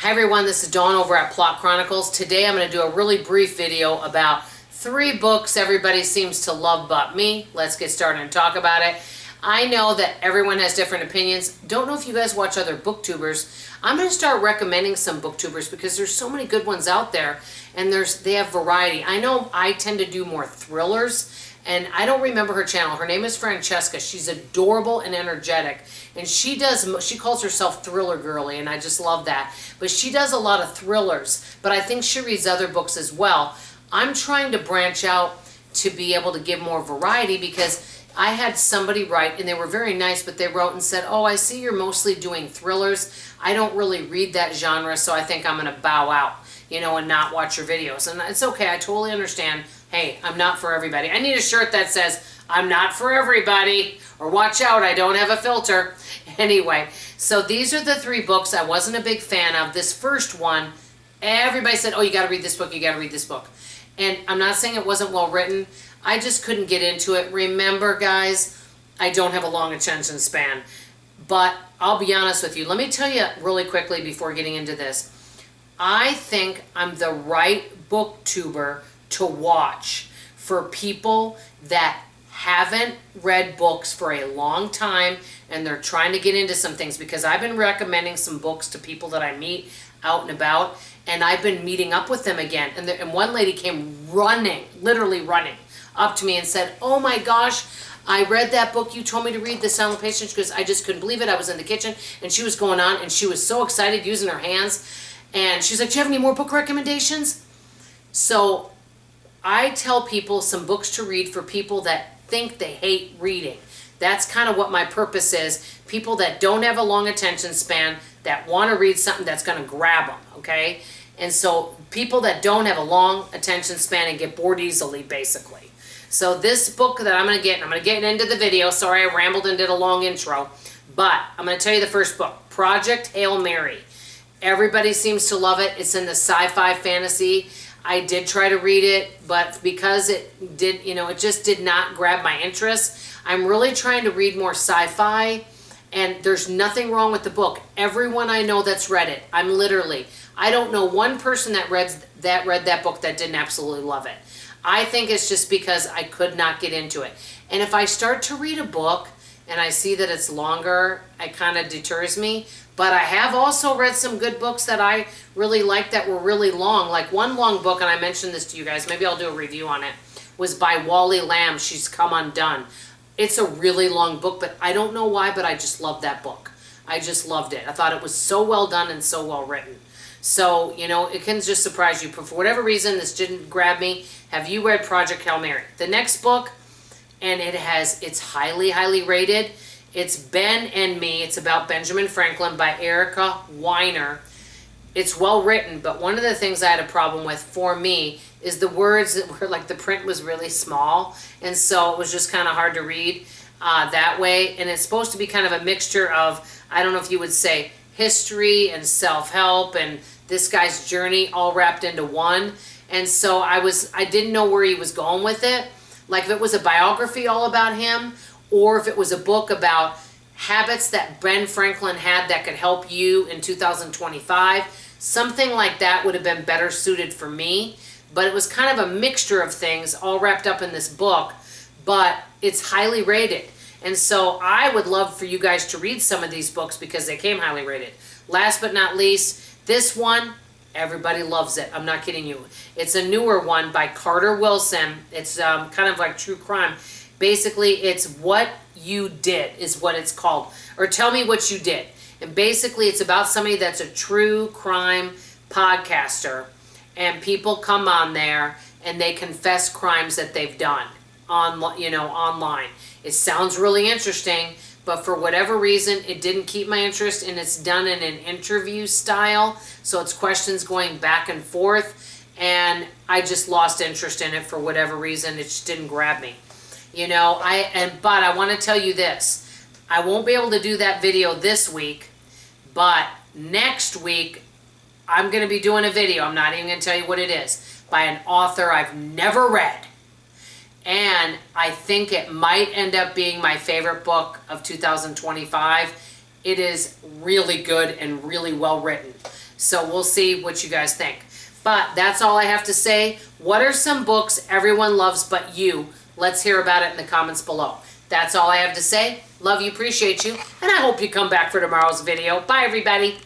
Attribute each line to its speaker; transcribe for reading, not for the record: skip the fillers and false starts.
Speaker 1: Hi everyone, this is Dawn over at Plot Chronicles. Today I'm going to do a really brief video about 3 books everybody seems to love but me. Let's get started and talk about it. I know that everyone has different opinions. Don't know if you guys watch other booktubers. I'm going to start recommending some booktubers because there's so many good ones out there and they have variety. I know I tend to do more thrillers. And I don't remember her channel. Her name is Francesca. She's adorable and energetic. And she calls herself Thriller Girly, and I just love that. But she does a lot of thrillers. But I think she reads other books as well. I'm trying to branch out to be able to give more variety because I had somebody write, and they were very nice, but they wrote and said, oh, I see you're mostly doing thrillers. I don't really read that genre, so I think I'm going to bow out, and not watch your videos. And it's okay. I totally understand. Hey, I'm not for everybody. I need a shirt that says, I'm not for everybody, or watch out, I don't have a filter. Anyway, so these are the 3 books I wasn't a big fan of. This first one, everybody said, oh, you got to read this book, you got to read this book. And I'm not saying it wasn't well written. I just couldn't get into it. Remember, guys, I don't have a long attention span. But I'll be honest with you. Let me tell you really quickly before getting into this. I think I'm the right booktuber to watch for people that haven't read books for a long time and they're trying to get into some things, because I've been recommending some books to people that I meet out and about, and I've been meeting up with them again. And one lady came running, literally running up to me and said, oh my gosh, I read that book you told me to read, The Silent Patient, because I just couldn't believe it. I was in the kitchen and she was going on and she was so excited using her hands. And she's like, do you have any more book recommendations? So I tell people some books to read for people that think they hate reading. That's kind of what my purpose is. People that don't have a long attention span, that want to read something that's going to grab them, okay? And so people that don't have a long attention span and get bored easily, basically. So this book that I'm going to get into the video. Sorry, I rambled and did a long intro. But I'm going to tell you the first book, Project Hail Mary. Everybody seems to love it. It's in the sci-fi fantasy. I did try to read it, but because it did, it just did not grab my interest. I'm really trying to read more sci-fi, and there's nothing wrong with the book. Everyone I know that's read it, I don't know one person that read that book that didn't absolutely love it. I think it's just because I could not get into it. And if I start to read a book and I see that it's longer, it kind of deters me. But I have also read some good books that I really liked that were really long. Like one long book, and I mentioned this to you guys, maybe I'll do a review on it, was by Wally Lamb, She's Come Undone. It's a really long book, but I don't know why, but I just loved that book. I just loved it. I thought it was so well done and so well written. So, it can just surprise you. But for whatever reason, this didn't grab me. Have you read Project Hail Mary? The next book, and it's highly, highly rated. It's Ben and Me. It's about Benjamin Franklin by Erica Weiner. It's well written, but one of the things I had a problem with for me is the words that were like, the print was really small, and so it was just kind of hard to read that way. And it's supposed to be kind of a mixture of, I don't know if you would say, history and self-help and this guy's journey all wrapped into one. And so I didn't know where he was going with it. Like if it was a biography all about him, or if it was a book about habits that Ben Franklin had that could help you in 2025. Something like that would have been better suited for me. But it was kind of a mixture of things all wrapped up in this book. But it's highly rated. And so I would love for you guys to read some of these books because they came highly rated. Last but not least, this one, everybody loves it. I'm not kidding you. It's a newer one by Carter Wilson. It's kind of like true crime. Basically, it's What You Did is what it's called. Or Tell Me What You Did. And basically, it's about somebody that's a true crime podcaster. And people come on there and they confess crimes that they've done online. It sounds really interesting, but for whatever reason, it didn't keep my interest, and it's done in an interview style. So it's questions going back and forth, and I just lost interest in it for whatever reason. It just didn't grab me. But I want to tell you this. I won't be able to do that video this week, but next week I'm going to be doing a video. I'm not even going to tell you what it is. By an author I've never read. And I think it might end up being my favorite book of 2025. It is really good and really well written. So we'll see what you guys think. But that's all I have to say. What are some books everyone loves but you? Let's hear about it in the comments below. That's all I have to say. Love you, appreciate you, and I hope you come back for tomorrow's video. Bye, everybody.